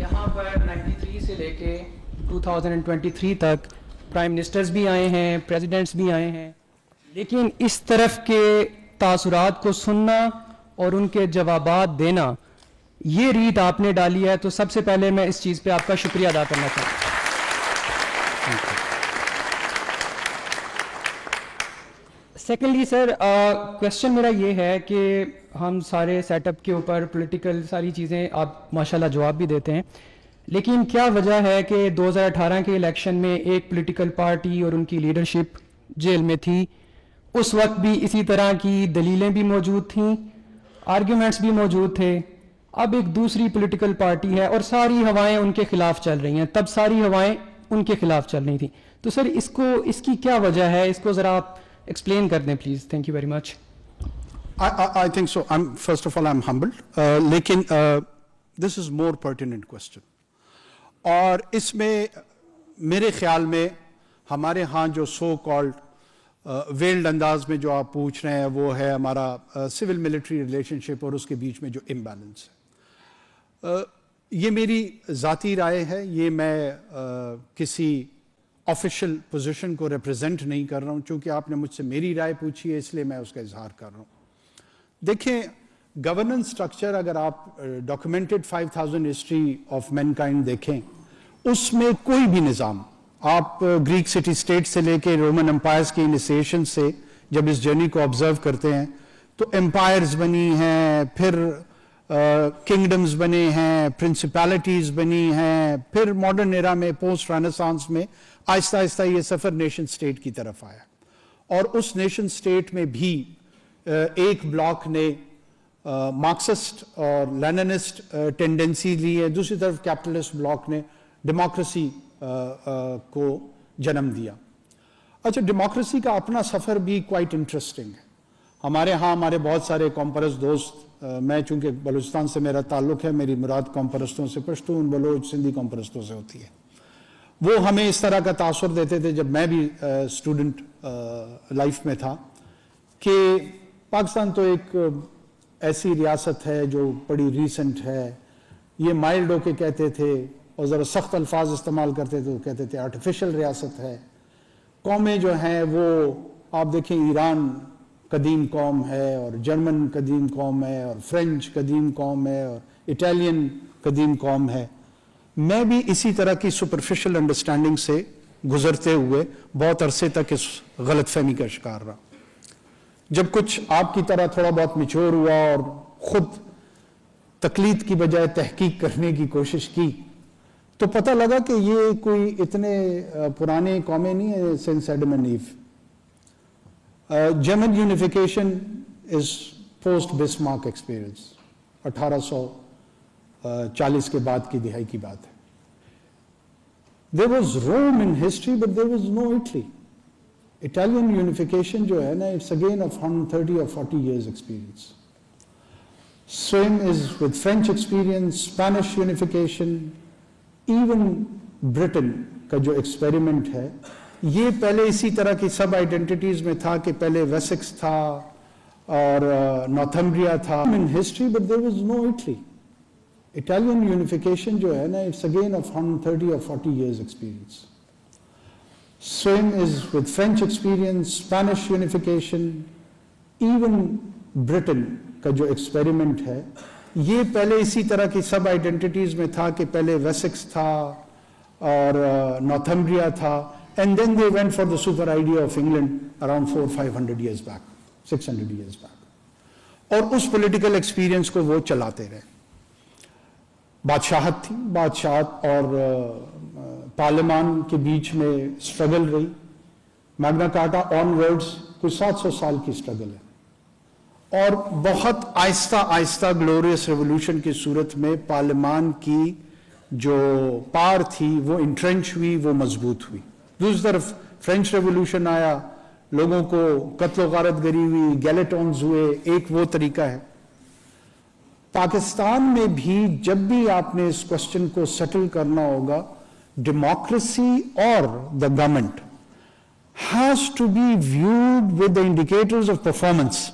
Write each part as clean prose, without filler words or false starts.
یہاں پر 93 سے لے کے 2023 تک پرائم منسٹرز بھی آئے ہیں, پریزیڈنٹس بھی آئے ہیں, لیکن اس طرف کے تاثرات کو سننا اور ان کے جوابات دینا, یہ ریت آپ نے ڈالی ہے, تو سب سے پہلے میں اس چیز پہ آپ کا شکریہ ادا کرنا چاہتا ہوں. سیکنڈلی سر, کویشچن میرا یہ ہے کہ ہم سارے سیٹ اپ کے اوپر پولیٹیکل ساری چیزیں آپ ماشاءاللہ جواب بھی دیتے ہیں, لیکن کیا وجہ ہے کہ 2018 کے الیکشن میں ایک پولیٹیکل پارٹی اور ان کی لیڈرشپ جیل میں تھی, اس وقت بھی اسی طرح کی دلیلیں بھی موجود تھیں, آرگیومنٹس بھی موجود تھے. اب ایک دوسری پولیٹیکل پارٹی ہے اور ساری ہوائیں ان کے خلاف چل رہی ہیں, تب ساری ہوائیں ان کے خلاف چل رہی تھیں. تو سر اس کی کیا وجہ ہے, اس کو ذرا آپ ایکسپلین کر دیں please. Thank you very much. I think so. First of all, I'm humbled. لیکن this is more pertinent question. اور اس میں میرے خیال میں ہمارے ہاں جو سو کالڈ ویلڈ انداز میں جو آپ پوچھ رہے ہیں وہ ہے ہمارا سول ملٹری ریلیشن شپ اور اس کے بیچ میں جو امبیلنس ہے. یہ میری ذاتی رائے ہے, یہ میں کسی آفیشیل پوزیشن کو ریپرزینٹ نہیں کر رہا ہوں, چونکہ آپ نے مجھ سے میری رائے پوچھی ہے اس لیے میں اس کا اظہار کر رہا ہوں. دیکھیں, گورننس سٹرکچر اگر آپ documented 5000 history of mankind دیکھیں, اس میں کوئی بھی نظام, آپ گریک سٹی اسٹیٹ سے لے کے رومن امپائرز کی انیسیشن سے جب اس جرنی کو آبزرو کرتے ہیں تو امپائرز بنی ہیں, پھر کنگڈمز بنے ہیں, پرنسپیلٹیز بنی ہیں, پھر ماڈرن ایرا میں پوسٹ رینیسانس میں آہستہ آہستہ یہ سفر نیشن سٹیٹ کی طرف آیا. اور اس نیشن سٹیٹ میں بھی ایک بلاک نے مارکسسٹ اور لیننسٹ ٹینڈنسی لی ہے, دوسری طرف کیپٹلسٹ بلاک نے ڈیموکریسی کو جنم دیا. اچھا, ڈیموکریسی کا اپنا سفر بھی کوائٹ انٹرسٹنگ ہے. ہمارے ہاں ہمارے بہت سارے قوم پرست دوست, میں چونکہ بلوچستان سے میرا تعلق ہے, میری مراد قوم پرستوں سے پشتون, بلوچ, سندھی قوم پرستوں سے ہوتی ہے, وہ ہمیں اس طرح کا تاثر دیتے تھے جب میں بھی اسٹوڈنٹ لائف میں تھا کہ پاکستان تو ایک ایسی ریاست ہے جو بڑی ریسنٹ ہے, یہ مائلڈ ہو کے کہتے تھے اور ذرا سخت الفاظ استعمال کرتے تھے, وہ کہتے تھے آرٹیفیشل ریاست ہے. قومیں جو ہیں وہ آپ دیکھیں, ایران قدیم قوم ہے اور جرمن قدیم قوم ہے اور فرینچ قدیم قوم ہے اور اٹالین قدیم قوم ہے. میں بھی اسی طرح کی سپرفیشل انڈرسٹینڈنگ سے گزرتے ہوئے بہت عرصے تک اس غلط فہمی کا شکار رہا. جب کچھ آپ کی طرح تھوڑا بہت میچور ہوا اور خود تقلید کی بجائے تحقیق کرنے کی کوشش کی تو پتہ لگا کہ یہ کوئی اتنے پرانے قومیں نہیں ہیں سنس ایڈم اینڈ ایو. German unification is post Bismarck experience, 1840 کے بعد کی دہائی کی بات ہے. There was Rome in history, but there was no Italy. Italian unification جو ہے نا, it's again of 130 or 40 years experience. Same is with French experience, Spanish unification, even Britain کا جو ایکسپیریمنٹ ہے, یہ پہلے اسی طرح کی سب آئیڈینٹیٹیز میں تھا کہ پہلے ویسکس تھا اور نارتھمبریا تھا. In history, but there was no Italy. Italian unification جو ہے نا, it's again of 130 or 40 years experience. Same is with French experience, Spanish unification, even Britain کا جو ایکسپیریمنٹ ہے, یہ پہلے اسی طرح کی سب آئیڈینٹیٹیز میں تھا کہ پہلے ویسکس تھا اور نارتھمبریا تھا, and then they went for the super idea of England around 400-500 years back, 600 years back. اور اس پولیٹیکل ایکسپیرینس کو وہ چلاتے رہے. بادشاہت تھی, بادشاہت اور پارلیمان کے بیچ میں سٹرگل رہی. میگنا کارٹا آن ورڈز کچھ 700 سال کی سٹرگل ہے, اور بہت آہستہ آہستہ گلوریس ریولوشن کی صورت میں پارلیمان کی جو پار تھی وہ انٹرنچ ہوئی, وہ مضبوط ہوئی. دوسری طرف فرینچ ریولوشن آیا, لوگوں کو قتل و غارت گری ہوئی, گیلیٹونز ہوئے, ایک وہ طریقہ ہے. پاکستان میں بھی جب بھی آپ نے اس کوسچن کو سیٹل کرنا ہوگا, ڈیموکریسی اور the government has to be viewed with the indicators of performance.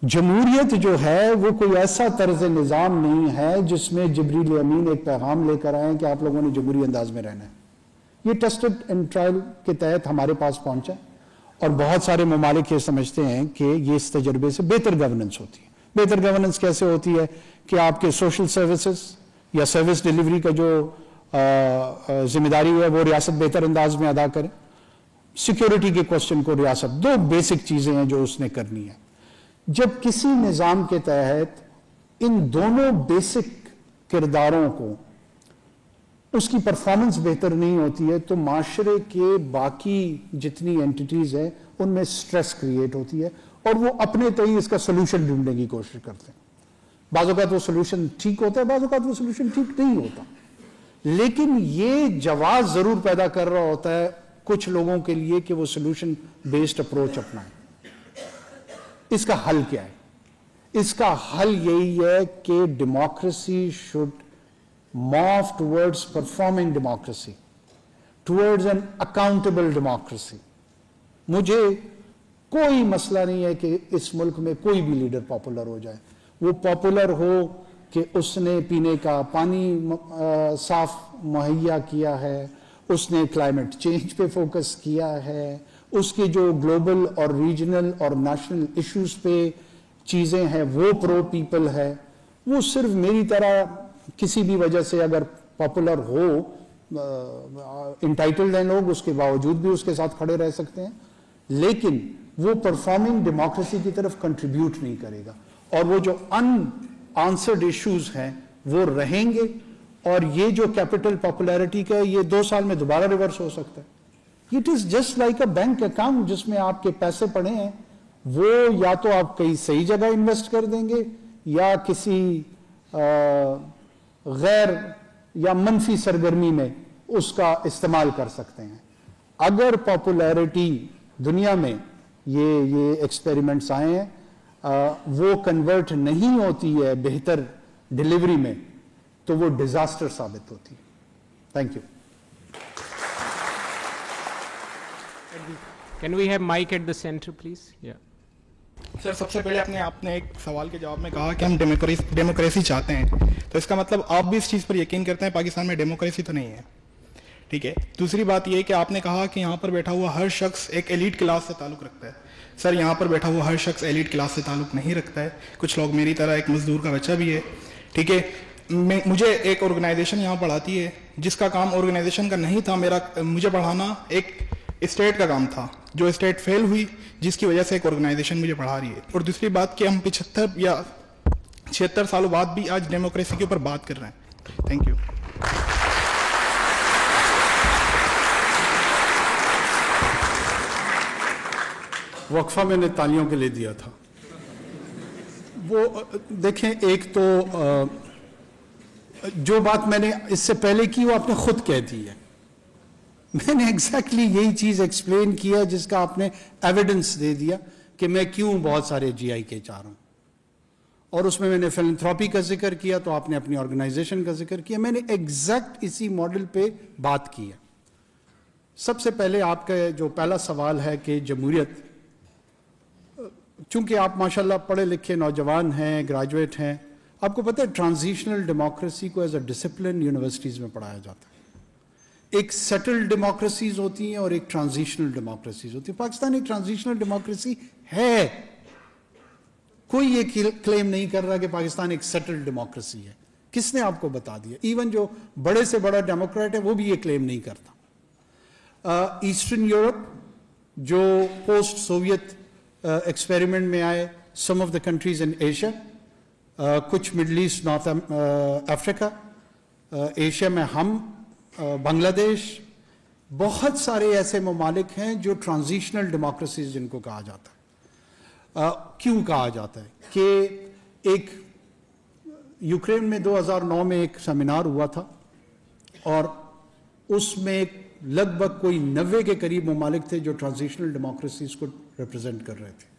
جمہوریت جو ہے وہ کوئی ایسا طرز نظام نہیں ہے جس میں جبریل امین ایک پیغام لے کر آئیں کہ آپ لوگوں نے جمہوری انداز میں رہنا ہے. یہ ٹیسٹڈ اینڈ ٹرائل کے تحت ہمارے پاس پہنچا اور بہت سارے ممالک یہ سمجھتے ہیں کہ یہ اس تجربے سے بہتر گورننس ہوتی ہے. بہتر گورننس کیسے ہوتی ہے کہ آپ کے سوشل سروسز یا سروس ڈیلیوری کا جو ذمہ داری ہے وہ ریاست بہتر انداز میں ادا کرے. سیکیورٹی کے کوسچن کو ریاست, دو بیسک چیزیں ہیں جو اس نے کرنی ہے. جب کسی نظام کے تحت ان دونوں بیسک کرداروں کو اس کی پرفارمنس بہتر نہیں ہوتی ہے تو معاشرے کے باقی جتنی اینٹیٹیز ہیں ان میں سٹریس کریٹ ہوتی ہے اور وہ اپنے تئیں اس کا سولوشن ڈھونڈنے کی کوشش کرتے ہیں. بعض اوقات وہ سولوشن ٹھیک ہوتا ہے, بعض اوقات وہ سولوشن ٹھیک نہیں ہوتا, لیکن یہ جواز ضرور پیدا کر رہا ہوتا ہے کچھ لوگوں کے لیے کہ وہ سولوشن بیسڈ اپروچ اپنائیں. اس کا حل کیا ہے؟ اس کا حل یہی ہے کہ democracy should move towards performing democracy, towards an accountable democracy. مجھے کوئی مسئلہ نہیں ہے کہ اس ملک میں کوئی بھی لیڈر پاپولر ہو جائے. وہ پاپولر ہو کہ اس نے پینے کا پانی صاف مہیا کیا ہے, اس نے کلائمیٹ چینج پہ فوکس کیا ہے, اس کے جو گلوبل اور ریجنل اور نیشنل ایشوز پہ چیزیں ہیں وہ پرو پیپل ہے. وہ صرف میری طرح کسی بھی وجہ سے اگر پاپولر ہو, انٹائٹلڈ ہیں لوگ, اس کے باوجود بھی اس کے ساتھ کھڑے رہ سکتے ہیں, لیکن وہ پرفارمنگ ڈیموکریسی کی طرف کنٹریبیوٹ نہیں کرے گا اور وہ جو ان آنسرڈ ایشوز ہیں وہ رہیں گے. اور یہ جو کیپٹل پاپولیرٹی کا ہے یہ 2 سال میں دوبارہ ریورس ہو سکتا ہے. It is just like a bank account جس میں آپ کے پیسے پڑے ہیں, وہ یا تو آپ کہیں صحیح جگہ انویسٹ کر دیں گے یا کسی غیر یا منفی سرگرمی میں اس کا استعمال کر سکتے ہیں. اگر پاپولیرٹی دنیا میں یہ ایکسپیریمنٹس آئے ہیں وہ کنورٹ نہیں ہوتی ہے بہتر ڈیلیوری میں تو وہ ڈیزاسٹر ثابت ہوتی ہے. Thank you. Can we have mic at the center, please? Yeah. سر سب سے پہلے آپ نے ایک سوال کے جواب میں کہا کہ ہم ڈیموکریسی چاہتے ہیں, تو اس کا مطلب آپ بھی اس چیز پر یقین کرتے ہیں پاکستان میں ڈیموکریسی تو نہیں ہے. ٹھیک ہے. دوسری بات یہ کہ آپ نے کہا کہ یہاں پر بیٹھا ہوا ہر شخص ایک ایلیٹ کلاس سے تعلق رکھتا ہے. سر یہاں پر بیٹھا ہوا ہر شخص ایلیٹ کلاس سے تعلق نہیں رکھتا ہے. کچھ لوگ میری طرح ایک مزدور کا بچہ بھی ہے. ٹھیک ہے. مجھے ایک آرگنائزیشن یہاں پڑھاتی ہے جس کا کام آرگنائزیشن کا نہیں تھا, مجھے پڑھانا ایک اسٹیٹ کا کام تھا, جو اسٹیٹ فیل ہوئی جس کی وجہ سے ایک آرگنائزیشن مجھے پڑھا رہی ہے. اور دوسری بات کہ ہم 75 یا 76 سالوں بعد بھی آج ڈیموکریسی کے اوپر بات کر رہے ہیں. Thank you. وقفہ میں نے تالیوں کے لیے دیا تھا. وہ دیکھیں, ایک تو جو بات میں نے اس سے پہلے کی وہ آپ نے خود کہہ دی ہے. میں نے ایگزیکٹلی یہی چیز ایکسپلین کیا جس کا آپ نے ایویڈنس دے دیا کہ میں کیوں بہت سارے جی آئی کے چاہ رہا ہوں, اور اس میں میں نے فلنتھراپی کا ذکر کیا تو آپ نے اپنی آرگنائزیشن کا ذکر کیا. میں نے ایگزیکٹ اسی ماڈل پہ بات کی ہے. سب سے پہلے آپ کا جو پہلا سوال ہے کہ جمہوریت, چونکہ آپ ماشاءاللہ پڑھے لکھے نوجوان ہیں, گریجویٹ ہیں, آپ کو پتہ ہے ٹرانزیشنل ڈیموکریسی کو ایز اے ڈسپلن یونیورسٹیز میں پڑھایا جاتا ہے. ایک سیٹلڈ ڈیموکریسیز ہوتی ہیں اور ایک ٹرانزیشنل ڈیموکریسیز ہوتی ہیں. پاکستان ایک ٹرانزیشنل ڈیموکریسی ہے. کوئی یہ کلیم نہیں کر رہا کہ پاکستان ایک سیٹلڈ ڈیموکریسی ہے. کس نے آپ کو بتا دیا؟ ایون جو بڑے سے بڑا ڈیموکریٹ ہے وہ بھی یہ کلیم نہیں کرتا. ایسٹرن یورپ جو پوسٹ سوویت ایکسپیریمنٹ میں آئے, some of the countries in Asia, کچھ Middle East, North Africa, Asia میں ہم, بنگلہ دیش, بہت سارے ایسے ممالک ہیں جو ٹرانزیشنل ڈیموکریسیز جن کو کہا جاتا ہے. کیوں کہا جاتا ہے کہ ایک یوکرین میں 2009 میں ایک سیمینار ہوا تھا اور اس میں لگ بھگ کوئی 90 کے قریب ممالک تھے جو ٹرانزیشنل ڈیموکریسیز کو ریپرزینٹ کر رہے تھے.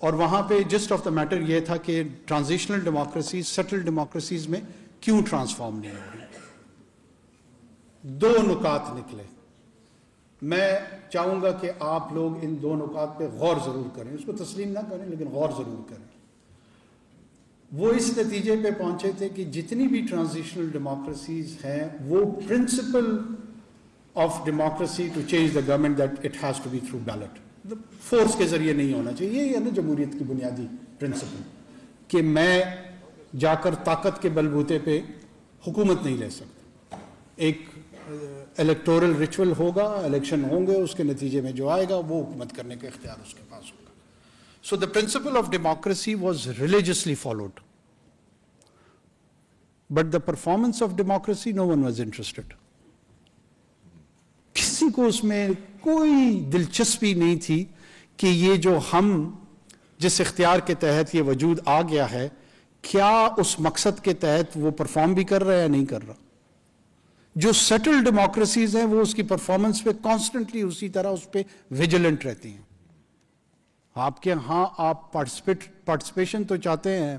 اور وہاں پہ جسٹ آف دا میٹر یہ تھا کہ ٹرانزیشنل ڈیموکریسیز سیٹل ڈیموکریسیز میں کیوں ٹرانسفارم نہیں ہو رہی. 2 نکات نکلے. میں چاہوں گا کہ آپ لوگ ان 2 نکات پہ غور ضرور کریں, اس کو تسلیم نہ کریں لیکن غور ضرور کریں. وہ اس نتیجے پہ پہنچے تھے کہ جتنی بھی ٹرانزیشنل ڈیموکریسیز ہیں وہ principle of democracy to change the government that it has to be through ballot, force کے ذریعے نہیں ہونا چاہیے. یہ ہے نا جمہوریت کی بنیادی پرنسپل کہ میں جا کر طاقت کے بلبوتے پہ حکومت نہیں لے سکتا. ایک الیکٹورل ریچول ہوگا، الیکشن ہوں گے، اس کے نتیجے میں جو آئے گا وہ حکومت کرنے کا اختیار اس کے پاس ہوگا. So the principle of democracy was religiously followed. But the performance of democracy, no one was interested. کسی کو اس میں کوئی دلچسپی نہیں تھی کہ یہ جو ہم جس اختیار کے تحت یہ وجود آ گیا ہے کیا اس مقصد کے تحت وہ پرفارم بھی کر رہا ہے یا نہیں کر رہا. جو سیٹل ڈیموکریسیز ہیں وہ اس کی پرفارمنس پہ کانسٹنٹلی اسی طرح اس پہ ویجیلنٹ رہتی ہیں. آپ کے ہاں آپ پارٹیسپیشن تو چاہتے ہیں،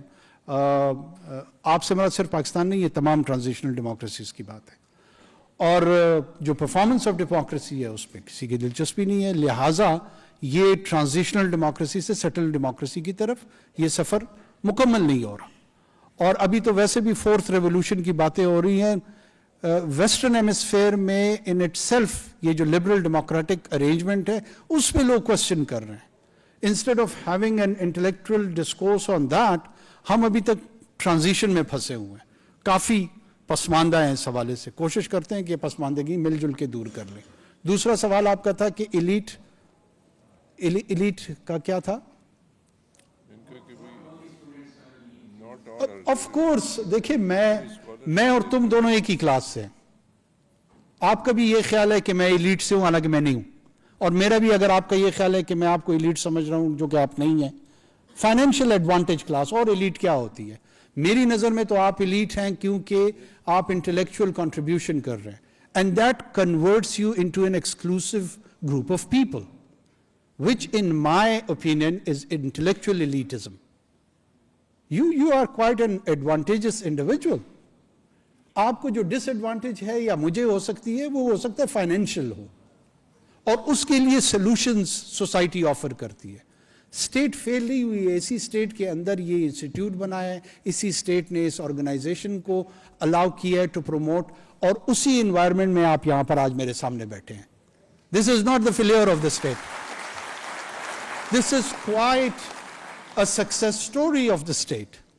آپ سے مراد صرف پاکستان نہیں، یہ تمام ٹرانزیشنل ڈیموکریسیز کی بات ہے. اور جو پرفارمنس آف ڈیموکریسی ہے اس پہ کسی کی دلچسپی نہیں ہے. لہٰذا یہ ٹرانزیشنل ڈیموکریسی سے سیٹل ڈیموکریسی کی طرف یہ سفر مکمل نہیں ہو رہا. اور ابھی تو ویسے بھی فورتھ ریولوشن کی باتیں ہو رہی ہیں. ویسٹرن ایمسفیئر میں ان اٹ سیلف یہ جو لبرل ڈیموکریٹک ارینجمنٹ ہے اس پہ لوگ کوشچن کر رہے ہیں. Instead of having an intellectual discourse on that, ہم ابھی تک ٹرانزیشن میں پھنسے ہوئے ہیں، کافی پسماندہ ہیں اس حوالے سے. کوشش کرتے ہیں کہ پسماندگی مل جل کے دور کر لیں. دوسرا سوال آپ کا تھا کہ ایلیٹ کا کیا تھا؟ آف کورس دیکھیں میں اور تم دونوں ایک ہی کلاس سے ہیں. آپ کا بھی یہ خیال ہے کہ میں ایلیٹ سے ہوں، حالانکہ میں نہیں ہوں. اور میرا بھی اگر آپ کا یہ خیال ہے کہ میں آپ کو ایلیٹ سمجھ رہا ہوں جو کہ آپ نہیں ہیں. فائنینشیل ایڈوانٹیج کلاس اور ایلیٹ کیا ہوتی ہے؟ میری نظر میں تو آپ ایلیٹ ہیں کیونکہ آپ انٹلیکچوئل کنٹریبیوشن کر رہے ہیں. And that converts you into an exclusive group of people which in my opinion is intellectual elitism. You are quite an advantageous individual. آپ کو جو ڈس ایڈوانٹیج ہے یا مجھے ہو سکتی ہے وہ ہو سکتا ہے فائنینشیل ہو، اور اس کے لیے سولوشنز سوسائٹی آفر کرتی ہے. اسٹیٹ فیل نہیں ہوئی ہے. اسی اسٹیٹ کے اندر یہ انسٹیٹیوٹ بنایا ہے، اسی اسٹیٹ نے اس آرگنائزیشن کو الاؤ کیا ہے ٹو پروموٹ، اور اسی انوائرمنٹ میں آپ یہاں پر آج میرے سامنے بیٹھے ہیں. This is not the failure of the state. This is quite a success story of the state.